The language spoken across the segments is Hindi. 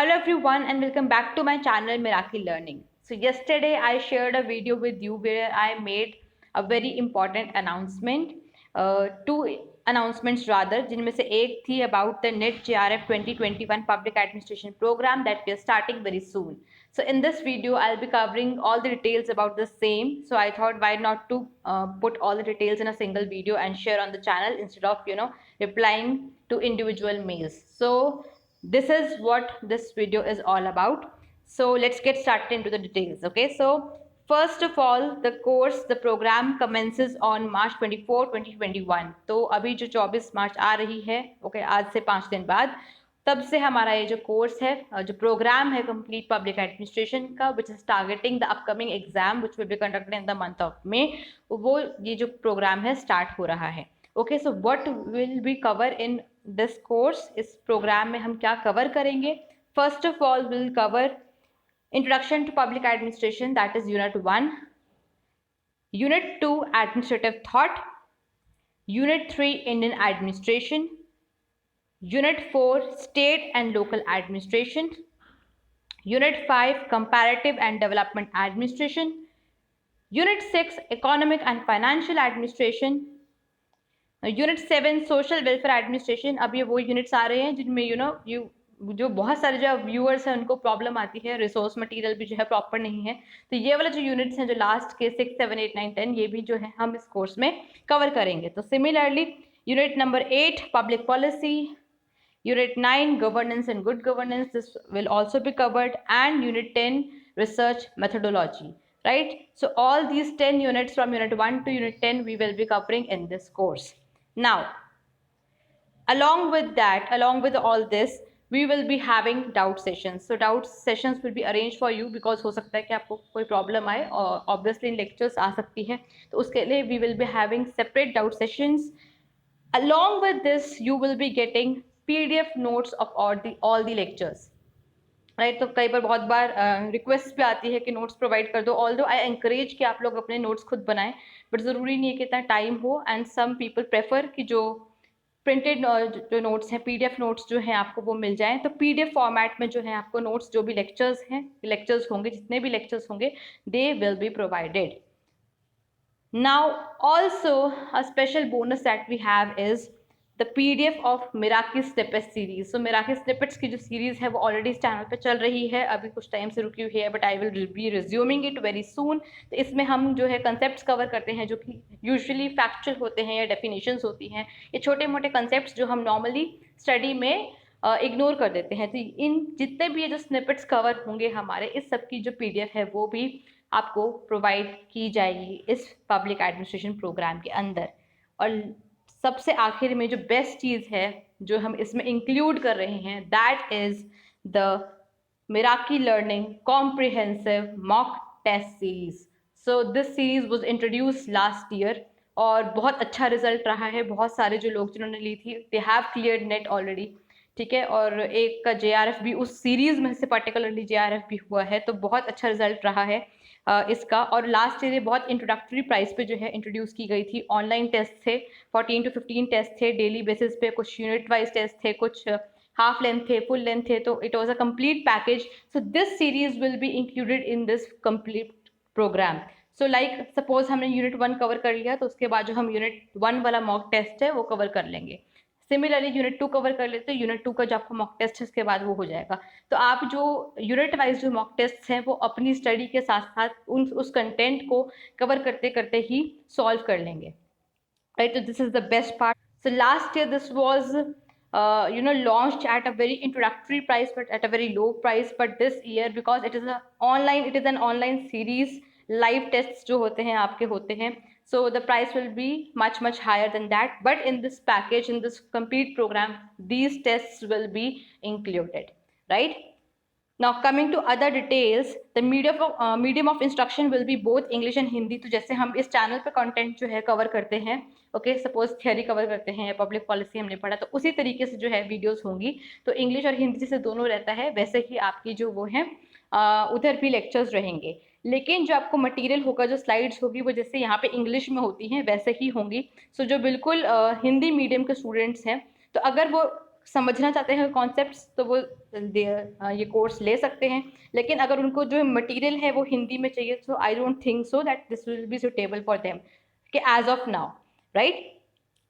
Hello everyone and welcome back to my channel Miracle Learning. So yesterday I shared a video with you where I made a very important announcement, two announcements rather, जिनमें से एक थी about the NET JRF 2021 Public Administration program that we are starting very soon. So in this video I'll be covering all the details about the same. So I thought why not to put all the details in a single video and share on the channel instead of replying to individual mails. So this is what this video is all about. So let's get started into the details. Okay, so first of all, the program commences on March 24 2021. तो अभी जो 24 मार्च आ रही है, okay, आज से 5 दिन बाद तब से हमारा ये जो कोर्स है, जो प्रोग्राम है कंप्लीट पब्लिक एडमिनिस्ट्रेशन का, which is targeting the upcoming exam which will be conducted in the month of May, वो ये जो प्रोग्राम है स्टार्ट हो रहा है. Okay, so what will be cover in this course. इस प्रोग्राम में हम क्या कवर करेंगे? First of all will cover introduction to public administration, that is unit 1. Unit 2 administrative thought. Unit 3 Indian administration. Unit 4 State and Local Administration. Unit 5 Comparative and Development Administration. Unit 6 Economic and Financial Administration. Unit 7 Social Welfare Administration. अब ये वो यूनिट्स आ रहे हैं जिनमें जो बहुत सारे जो व्यूअर्स हैं उनको प्रॉब्लम आती है, रिसोर्स मटेरियल भी जो है प्रॉपर नहीं है. तो ये वाले जो यूनिट्स हैं जो लास्ट के 6, 7, 8, 9, 10 ये भी जो है हम इस कोर्स में कवर करेंगे. तो similarly unit number 8 Public Policy. Unit 9 Governance and Good Governance, this will also be covered, and Unit 10 Research Methodology, right? So all these 10 units from Unit 1 to Unit 10 we will be covering in this course. Now along with all this we will be having doubt sessions. So doubt sessions will be arranged for you because हो सकता है कि आपको कोई प्रॉब्लम आए और obviously lectures आ सकती है, तो उसके लिए we will be having separate doubt sessions. Along with this you will be getting PDF notes of all the lectures, right. तो कई बार बहुत बार रिक्वेस्ट भी आती है कि नोट्स प्रोवाइड कर दो. ऑल्दो आई एनकरेज कि आप लोग अपने नोट्स खुद बनाएं, बट ज़रूरी नहीं है कि इतना टाइम हो. एंड सम पीपल प्रेफर कि जो प्रिंटेड जो नोट्स हैं, PDF नोट्स जो हैं आपको वो मिल जाएं. तो PDF फॉर्मेट में जो है आपको नोट्स, जो भी लेक्चर्स होंगे, जितने भी लेक्चर्स होंगे, दे will be provided. Now also a special bonus that we have is the PDF of Miracle Snippets series. So Miracle Snippets की जो सीरीज है वो ऑलरेडी इस चैनल पे चल रही है, अभी कुछ टाइम से रुकी हुई है, but I will B resuming it very soon. तो इसमें हम जो है कंसेप्ट्स कवर करते हैं जो कि यूजुअली फैक्चुअल होते हैं या डेफिनेशंस होती हैं, ये छोटे मोटे कंसेप्ट्स जो हम नॉर्मली स्टडी में इग्नोर कर देते हैं. तो इन जितने भी ये जो स्निपेट्स कवर होंगे हमारे, इस सब की जो PDF है वो भी आपको प्रोवाइड की जाएगी इस पब्लिक एडमिनिस्ट्रेशन प्रोग्राम के अंदर. और सबसे आखिर में जो बेस्ट चीज़ है जो हम इसमें इंक्लूड कर रहे हैं, that is the Miracle Learning comprehensive mock test series. So this series was introduced last year और बहुत अच्छा रिजल्ट रहा है. बहुत सारे जो लोग जिन्होंने ली थी they have cleared net already, ठीक है. और एक का JRF भी उस सीरीज़ में से पर्टिकुलरली JRF भी हुआ है, तो बहुत अच्छा रिजल्ट रहा है इसका. और लास्ट ईयर बहुत इंट्रोडक्टरी प्राइस पे जो है इंट्रोड्यूस की गई थी. ऑनलाइन टेस्ट थे, 14 to 15 टेस्ट थे डेली बेसिस पे, कुछ यूनिट वाइज टेस्ट थे, कुछ हाफ लेंथ थे, फुल लेंथ थे. तो it was a complete package. So this series will be included in this complete programme. So like suppose हमने यूनिट 1 कवर कर लिया, तो उसके बाद जो हम यूनिट 1 वाला मॉक टेस्ट है वो कवर कर लेंगे. सिमिलरली यूनिट 2 कवर कर लेते हैं, यूनिट 2 का जो आपका मॉक टेस्ट है उसके बाद वो हो जाएगा. तो आप जो यूनिट वाइज जो मॉक टेस्ट हैं वो अपनी स्टडी के साथ साथ उस कंटेंट को कवर करते करते ही सॉल्व कर लेंगे, राइट. तो this is the best part. So last year this was launched at a very introductory price but at a very low price, but this year because it is an online series, live tests जो होते हैं आपके होते हैं, so the price will be much higher than that. But in this package, in this complete program, these tests will be included, right. Now coming to other details, the medium of instruction will be both English and Hindi. तो जैसे हम इस चैनल पे कंटेंट जो है कवर करते हैं, ओके, सपोज थियरी कवर करते हैं या पब्लिक पॉलिसी हमने पढ़ा, तो उसी तरीके से जो है वीडियोस होंगी. तो इंग्लिश और हिंदी से दोनों रहता है, वैसे ही आपकी जो वो है उधर भी लेक्चर्स रहेंगे. लेकिन जो आपको मटेरियल होगा, जो स्लाइड्स होगी, वो जैसे यहाँ पे इंग्लिश में होती हैं वैसे ही होंगी. सो जो बिल्कुल हिंदी मीडियम के स्टूडेंट्स हैं, तो अगर वो समझना चाहते हैं कॉन्सेप्ट्स तो वो ये कोर्स ले सकते हैं, लेकिन अगर उनको जो मटेरियल है वो हिंदी में चाहिए तो I don't think so that this will be suitable for them कि एज ऑफ नाउ, राइट।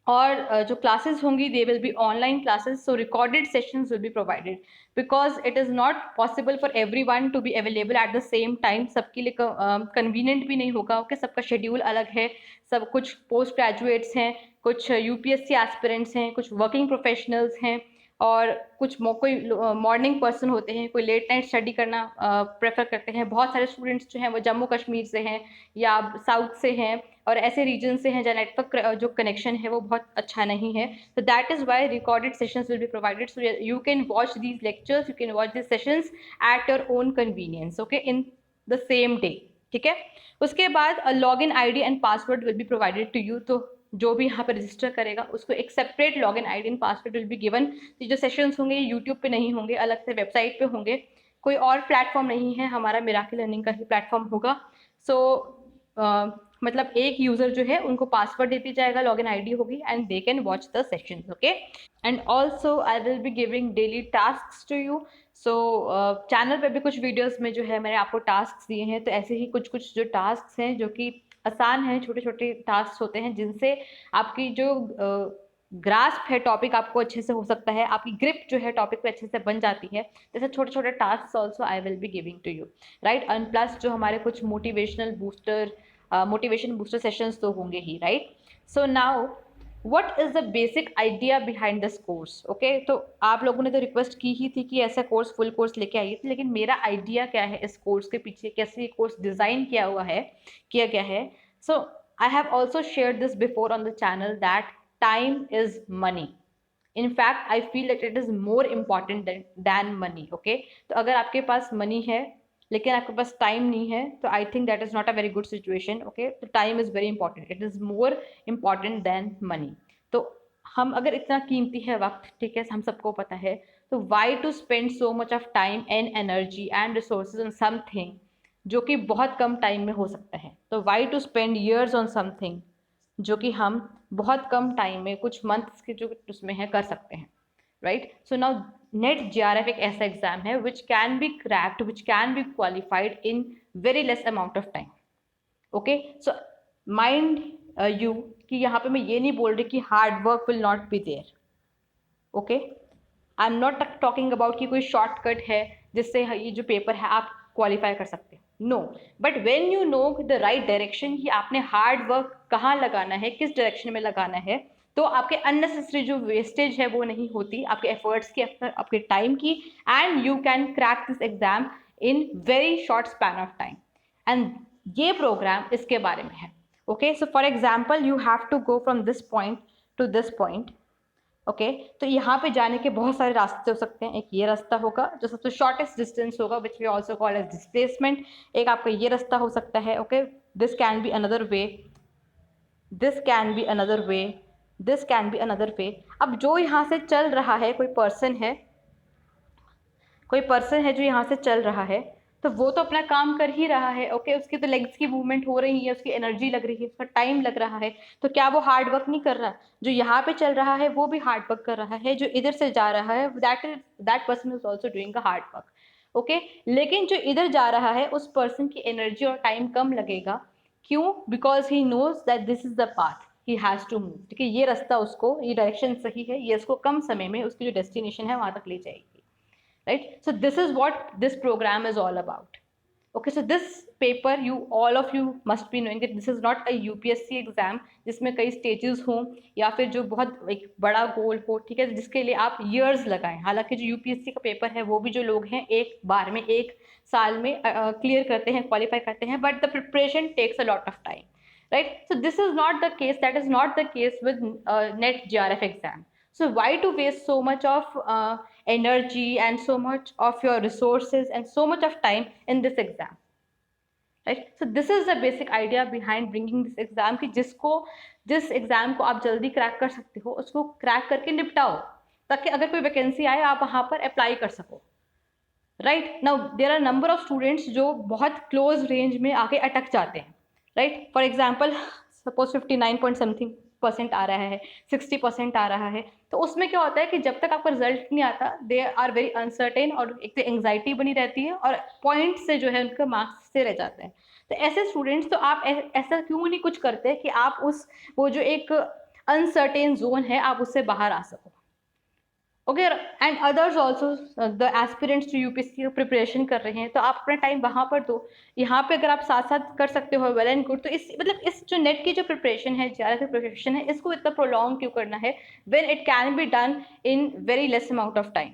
और जो क्लासेस होंगी they will be online classes, so recorded sessions will be provided because it is not possible for everyone to be available at the same time. सबके लिए कन्वीनियंट भी नहीं होगा, ओके, सबका शेड्यूल अलग है, सब कुछ पोस्ट ग्रेजुएट्स हैं, कुछ यूपीएससी एस्पिरेंट्स हैं, कुछ वर्किंग प्रोफेशनल्स हैं, और कुछ कोई मॉर्निंग पर्सन होते हैं, कोई लेट नाइट स्टडी करना प्रेफर करते हैं। बहुत सारे स्टूडेंट्स जो हैं वो जम्मू कश्मीर से हैं या साउथ से हैं और ऐसे रीजन से हैं जहाँ नेटवर्क जो कनेक्शन है वो बहुत अच्छा नहीं है। So that is why recorded sessions will be provided, so you can watch these lectures, you can watch these sessions at your own convenience, okay, in the same day, ठीक है। उसके बाद login ID and password will be provided to you, तो जो भी यहाँ पर रजिस्टर करेगा उसको एक separate login ID and password will be given. जो सेशंस होंगे ये यूट्यूब पे नहीं होंगे, अलग से वेबसाइट पे होंगे, कोई और प्लेटफॉर्म नहीं है, हमारा मिराकिल लर्निंग का ही प्लेटफॉर्म होगा। सो मतलब एक यूज़र जो है उनको पासवर्ड देती जाएगा, लॉगिन आईडी होगी and they can watch the sessions, okay. And also I will be giving daily tasks to you. So channel पे भी कुछ वीडियोस में जो है मैंने आपको टास्क दिए हैं, तो ऐसे ही कुछ कुछ जो टास्क हैं जो कि आसान हैं, छोटे छोटे टास्क होते हैं जिनसे आपकी जो ग्रास्प है टॉपिक आपको अच्छे से हो सकता है, आपकी ग्रिप जो है टॉपिक पे अच्छे से बन जाती है। जैसे छोटे छोटे task also I will be giving to you, right. And plus जो हमारे कुछ मोटिवेशन बूस्टर सेशंस तो होंगे ही, right. So now what is the basic idea behind this course, okay. तो आप लोगों ने तो रिक्वेस्ट की ही थी कि ऐसा कोर्स फुल कोर्स लेके आइए थी, लेकिन मेरा आइडिया क्या है इस कोर्स के पीछे, कैसे ये कोर्स डिज़ाइन किया गया है। So I have also share this before on the channel that time is money. In fact I feel that it is more important than money, okay. तो अगर आपके पास मनी है लेकिन आपके पास टाइम नहीं है तो I think that is not a very good situation, okay. तो time is very important, it is more important than money. तो हम अगर इतना कीमती है वक्त, ठीक है, हम सबको पता है, तो why to spend so much of time and energy and resources on something जो कि बहुत कम टाइम में हो सकता है। तो why to spend years on something जो कि हम बहुत कम टाइम में, कुछ मंथ्स के जो उसमें है, कर सकते हैं, right. So now NET JRF एक ऐसा एग्जाम है which can be cracked, which can be qualified in very less amount of time, okay. So mind you कि यहाँ पे मैं ये नहीं बोल रही कि hard work will not be there, okay. I am not talking about कि कोई शॉर्टकट है जिससे ये जो पेपर है आप क्वालिफाई कर सकते हैं, no. But when you know the right direction कि आपने हार्ड वर्क कहाँ लगाना है, किस डायरेक्शन में लगाना है, तो आपके अननेसेसरी जो वेस्टेज है वो नहीं होती, आपके एफर्ट्स की, आपके टाइम की, and you can crack this exam in very short span of time. And ये प्रोग्राम इसके बारे में है, okay. So for example you have to go from this point to this point, okay. तो यहाँ पे जाने के बहुत सारे रास्ते हो सकते हैं। एक ये रास्ता होगा जो सबसे शॉर्टेस्ट डिस्टेंस होगा, which we also call as displacement. एक आपका ये रास्ता हो सकता है, okay. This can be another way, this can be another way, this can be another way. अब जो यहाँ से चल रहा है, कोई पर्सन है जो यहाँ से चल रहा है, तो वो तो अपना काम कर ही रहा है, ओके। उसकी तो लेग्स की मूवमेंट हो रही है, उसकी एनर्जी लग रही है, उसका टाइम लग रहा है, तो क्या वो हार्ड वर्क नहीं कर रहा? जो यहाँ पे चल रहा है वो भी हार्ड वर्क कर रहा है, जो इधर से जा रहा है that person is also doing a hard work, okay. लेकिन जो इधर जा रहा है उस पर्सन की एनर्जी और टाइम कम लगेगा, क्यों? Because he knows that this is the path he has to move, ठीक है। ये रास्ता उसको, ये डायरेक्शन सही है, ये उसको कम समय में उसकी जो डेस्टिनेशन है वहाँ तक ले जाएगी, right? So this is what this program is all about, okay। So this paper, you all of you must be knowing that this is not a UPSC exam जिसमें कई stages हों या फिर जो बहुत एक बड़ा गोल हो, ठीक है, जिसके लिए आप years लगाएं। हालांकि जो UPSC का पेपर है वो भी जो लोग हैं एक बार में, एक साल में क्लियर करते हैं, क्वालिफाई करते हैं, but the preparation takes a lot of time, right? So this is not the case, that is not the case with NET JRF exam. So why to waste so much of energy and so much of your resources and so much of time in this exam, right? So this is the basic idea behind bringing this exam कि जिस एग्जाम को आप जल्दी क्रैक कर सकते हो उसको क्रैक करके निपटाओ, ताकि अगर कोई वैकेंसी आए आप वहाँ पर अप्लाई कर सको, right. Now there are number of students जो बहुत क्लोज रेंज में आके अटक जाते हैं, right. For example suppose 59 point something 50% आ रहा है, 60% आ रहा है, तो उसमें क्या होता है कि जब तक आपका रिजल्ट नहीं आता दे आर वेरी अनसर्टेन, और एक तो एंग्जाइटी बनी रहती है और पॉइंट से जो है उनका मार्क्स से रह जाते हैं। तो ऐसे स्टूडेंट्स, तो आप ऐसा क्यों नहीं कुछ करते कि आप उस वो जो एक अनसर्टेन जोन है आप उससे बाहर आ सको। Okay, and others also, the aspirants to UPSC preparation कर रहे हैं, तो आप अपना टाइम वहाँ पर दो। यहाँ पे अगर आप साथ साथ कर सकते हो वेल एंड गुड। तो इस मतलब इस जो नेट की जो प्रिपरेशन है, जेआरएफ की प्रिपरेशन है, इसको इतना प्रोलॉन्ग क्यों करना है when it can be done in very less amount of time,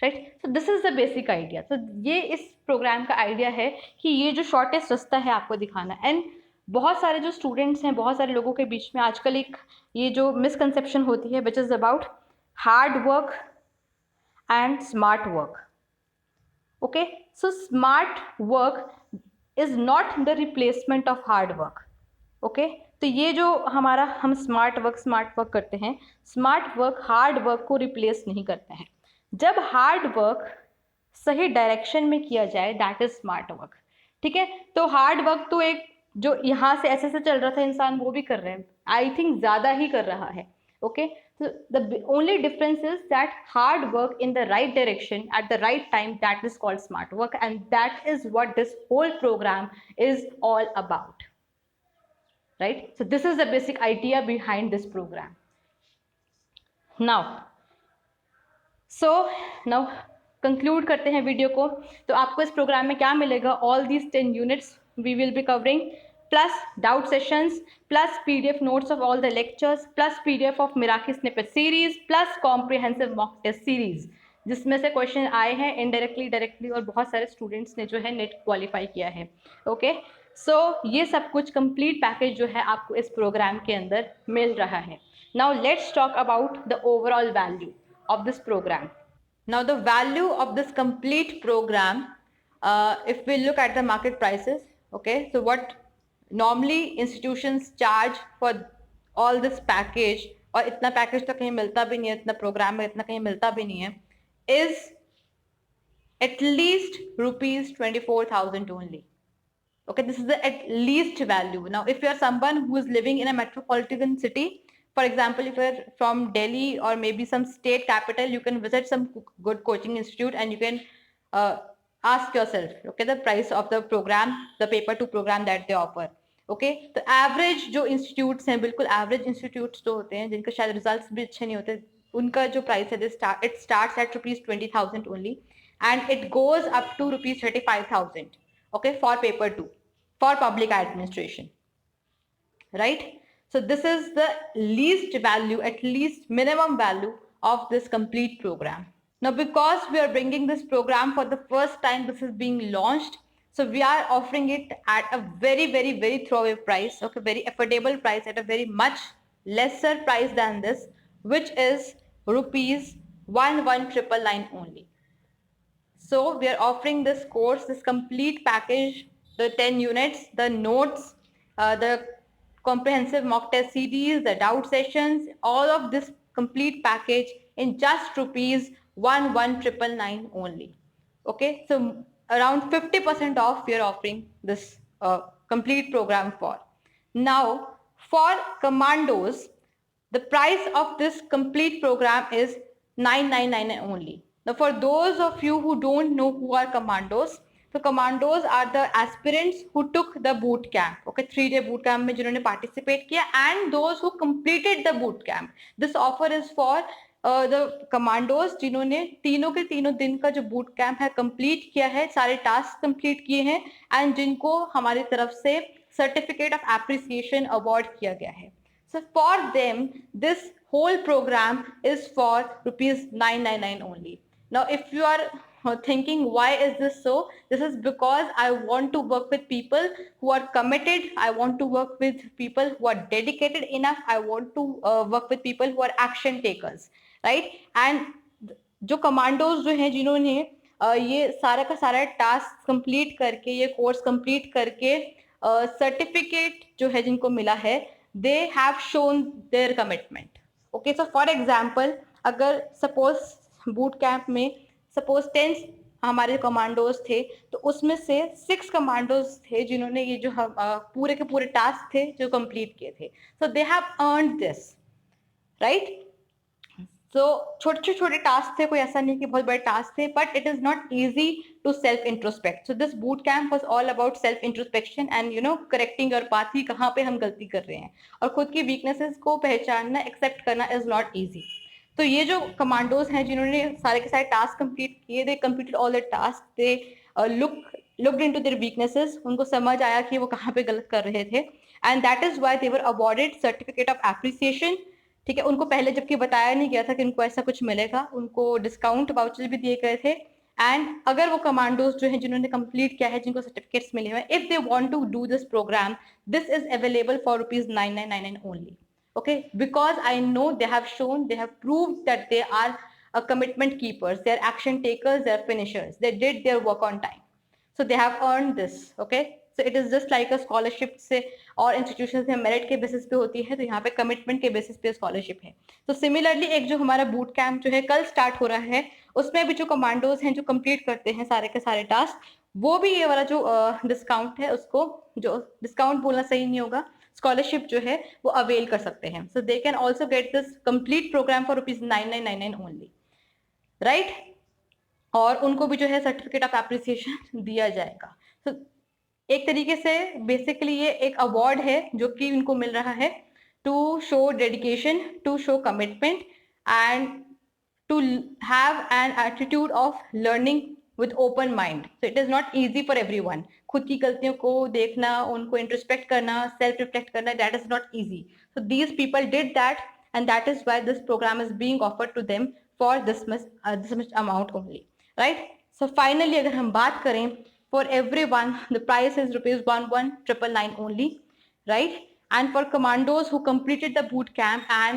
right. So this is the basic idea. तो ये इस प्रोग्राम का आइडिया है कि ये जो शॉर्टेस्ट रास्ता है आपको दिखाना। एंड बहुत सारे जो स्टूडेंट्स हैं, बहुत सारे लोगों के बीच में आजकल एक ये जो मिसकंसेप्शन होती है which is about hard work and smart work. Okay, so smart work is not the replacement of hard work. Okay, तो ये जो हम स्मार्ट वर्क करते हैं, स्मार्ट वर्क हार्ड वर्क को रिप्लेस नहीं करते हैं। जब हार्ड वर्क सही डायरेक्शन में किया जाए दैट इज स्मार्ट वर्क, ठीक है। तो हार्ड वर्क तो एक जो यहाँ से ऐसे से चल रहा था इंसान वो भी कर रहे हैं, आई थिंक ज़्यादा ही कर रहा है। Okay, so the only difference is that hard work in the right direction at the right time, that is called smart work, and that is what this whole program is all about, right? So this is the basic idea behind this program. Now conclude करते हैं वीडियो को। तो आपको इस प्रोग्राम में क्या मिलेगा? All these 10 units we will be covering, plus doubt sessions, plus PDF notes of all the lectures, plus PDF of Miraki snippet series, plus comprehensive mock test series, जिसमें से क्वेश्चन आए हैं इनडायरेक्टली, डायरेक्टली, और बहुत सारे स्टूडेंट्स ने जो है नेट क्वालिफाई किया है। ओके, सो ये सब कुछ कंप्लीट पैकेज जो है आपको इस प्रोग्राम के अंदर मिल रहा है। Now let's talk about the overall value of this program. Now the value of this complete program, if we look at the market prices, okay, so what normally institutions charge for all this package, और इतना पैकेज तो कहीं मिलता भी नहीं है, इतना प्रोग्राम में इतना कहीं मिलता भी नहीं है, is at least rupees 24,000 only. Okay, this is the at least value. Now if you are someone who is living in a metropolitan city, for example, if you're from Delhi or maybe some state capital, you can visit some good coaching institute and you can ask yourself, okay, the price of the program, the paper 2 program that they offer. Okay, तो average जो institutes हैं, बिल्कुल average institutes जो होते हैं जिनके शायद results भी अच्छे नहीं होते, उनका जो price है it starts at rupees 20,000 only and it goes up to rupees 35,000, okay, for paper 2 for public administration, right? So this is the least value, at least minimum value of this complete program. Now because we are bringing this program for the first time, this is being launched, so we are offering it at a very throwaway price, okay, very affordable price, at a very much lesser price than this, which is rupees 11,999 only. So we are offering this course, this complete package, the 10 units, the notes, the comprehensive mock test series, the doubt sessions, all of this complete package in just rupees 11,999 only. Okay, so around 50% off we are offering this complete program for. Now for commandos, the price of this complete program is 9,999 only. Now for those of you who don't know who are commandos, so commandos are the aspirants who took the boot camp, okay, 3-day boot camp में जिन्होंने participate किया, and those who completed the boot camp. This offer is for the commandos जिन्होंने तीनों के तीनों दिन का जो boot camp है complete किया है, सारे tasks complete किए हैं, and जिनको हमारी तरफ से certificate of appreciation award किया गया है. So for them, this whole program is for rupees 999 only. Now if you are thinking why is this so, this is because I want to work with people who are committed, I want to work with people who are dedicated enough, I want to work with people who are action takers, right? And जो commandos जो हैं जिन्होंने ये सारा का सारा टास्क कंप्लीट करके, ये कोर्स कंप्लीट करके सर्टिफिकेट जो है जिनको मिला है, they have shown their commitment. Okay, so for example, अगर suppose boot camp में suppose 10 हमारे कमांडोज थे, तो उसमें से 6 कमांडोज थे जिन्होंने ये जो हम पूरे के पूरे टास्क थे जो कंप्लीट किए थे. So they have earned this, right. So छोटे टास्क थे, कोई ऐसा नहीं कि बहुत बड़े टास्क थे, but it is not easy to self introspect. So this boot camp was all about self introspection and correcting your path की कहाँ पे हम गलती कर रहे हैं, और खुद की वीकनेसेस को पहचानना, एक्सेप्ट करना इज नॉट ईजी. तो ये जो कमांडोज हैं जिन्होंने सारे के सारे टास्क कंप्लीट किए, दे completed all the task, they looked into their weaknesses, उनको समझ आया कि वो कहाँ पे गलत कर रहे थे, and that is why they were awarded certificate of appreciation. ठीक है, उनको पहले जबकि बताया नहीं गया था कि इनको ऐसा कुछ मिलेगा, उनको डिस्काउंट वाउचर भी दिए गए थे. एंड अगर वो कमांडोज जो है जिन्होंने कंप्लीट किया है, जिनको सर्टिफिकेट्स मिले हुए, if they want to do this programme, this is available for ₹9999 only. Okay, because I know they have shown, they have proved that they are commitment keepers, they are action takers, they are finishers, they did their work on time, so they have earned this. Okay, so it is just like a scholarship से और इंस्टीट्यूशन से मेरिट के बेसिस पे होती है, तो यहाँ पे कमिटमेंट के बेसिस पे स्कॉलरशिप है. तो सिमिलरली एक जो हमारा बूट कैंप जो है कल स्टार्ट हो रहा है, उसमें भी जो कमांडोज हैं जो कंप्लीट करते हैं सारे के सारे टास्क, वो भी ये वाला जो डिस्काउंट है, उसको, जो डिस्काउंट बोलना सही नहीं होगा, स्कॉलरशिप जो है वो अवेल कर सकते हैं. So they can also get this complete program for ₹9999 only, right. और उनको भी जो है सर्टिफिकेट ऑफ एप्रिसिएशन दिया जाएगा. तो एक तरीके से बेसिकली ये एक अवार्ड है जो कि इनको मिल रहा है to show dedication, to show commitment, and to have an attitude of learning with open mind. So it is not easy for everyone. खुद की गलतियों को देखना, उनको इंट्रोस्पेक्ट करना, सेल्फ रिफ्लेक्ट करना, that is not easy. So these people did that, and that is why this program is being offered to them for this much amount only, right? So finally अगर हम बात करें, for everyone the price is ₹11,999 only, right? And for commandos who completed the boot camp and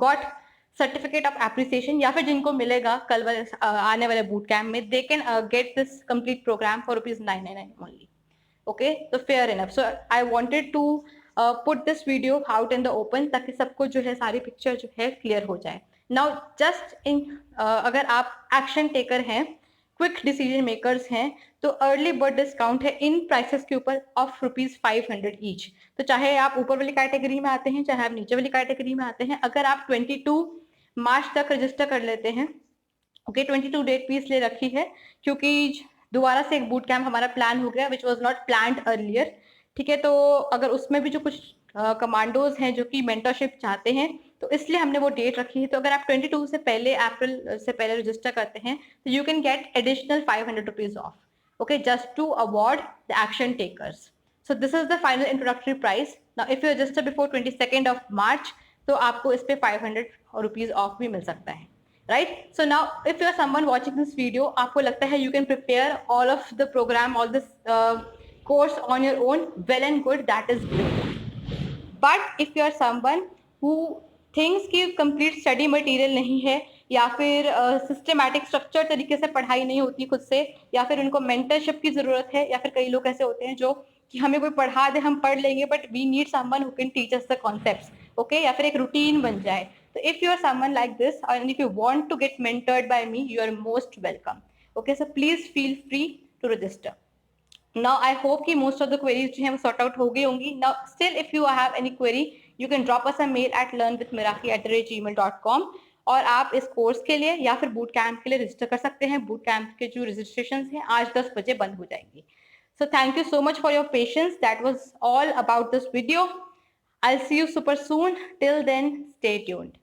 got certificate of appreciation, या फिर जिनको मिलेगा कल वाले आने वाले बूट कैम्प में, they can get this complete program for ₹999 only. Okay, तो fair enough. So I wanted to put this video out in the open, ताकि सबको जो है सारी पिक्चर जो है क्लियर हो जाए. नाउ जस्ट इन अगर आप एक्शन टेकर हैं, क्विक डिसीजन मेकर्स हैं, तो अर्ली बर्ड डिस्काउंट है इन प्राइसेस के ऊपर ऑफ ₹500 ईच. तो चाहे आप ऊपर वाली कैटेगरी में आते हैं, चाहे आप नीचे वाली कैटेगरी में आते हैं, अगर आप 22 मार्च तक रजिस्टर कर लेते हैं, ओके, 22 डेट भी इसलिए रखी है क्योंकि दोबारा से एक बूट कैंप हमारा प्लान हो गया, which was not planned earlier. ठीक है, तो अगर उसमें भी जो कुछ कमांडोज हैं जो कि मेंटरशिप चाहते हैं, तो इसलिए हमने वो डेट रखी है. तो अगर आप 22 से पहले, अप्रैल से पहले रजिस्टर करते हैं, तो you can get additional ₹500 off, okay, just to award the action takers. So this is the final introductory price. Now if you register before 22 March, तो आपको इस पे ₹500 ऑफ भी मिल सकता है, right. So now if you are someone watching this video, आपको लगता है you can prepare all of the programme, all this course on your own, well and good, that is great. But if you are someone who thinks कि कंप्लीट स्टडी मटेरियल नहीं है, या फिर सिस्टमैटिक स्ट्रक्चर तरीके से पढ़ाई नहीं होती खुद से, या फिर उनको मेंटरशिप की जरूरत है, या फिर कई लोग ऐसे होते हैं जो कि हमें कोई पढ़ा दे, हम पढ़ लेंगे, but we need someone who can teach us the concepts, okay, या फिर एक रूटीन बन जाए. तो if you are someone like this, and if you want to get mentored by me, you are most welcome. Okay, so please feel free to register. Now I hope कि most of the queries जो हैं वो sort out हो गई होंगी. Now still if you have any query, you can drop us a mail at learnwithmiraki@gmail.com, और आप इस कोर्स के लिए या फिर बूट कैंप के लिए रजिस्टर कर सकते हैं. बूट कैंप के जो रजिस्ट्रेशन हैं आज 10 बजे बंद हो जाएंगी. So thank you so much for your patience. That was all about this video. I'll see you super soon. Till then, stay tuned.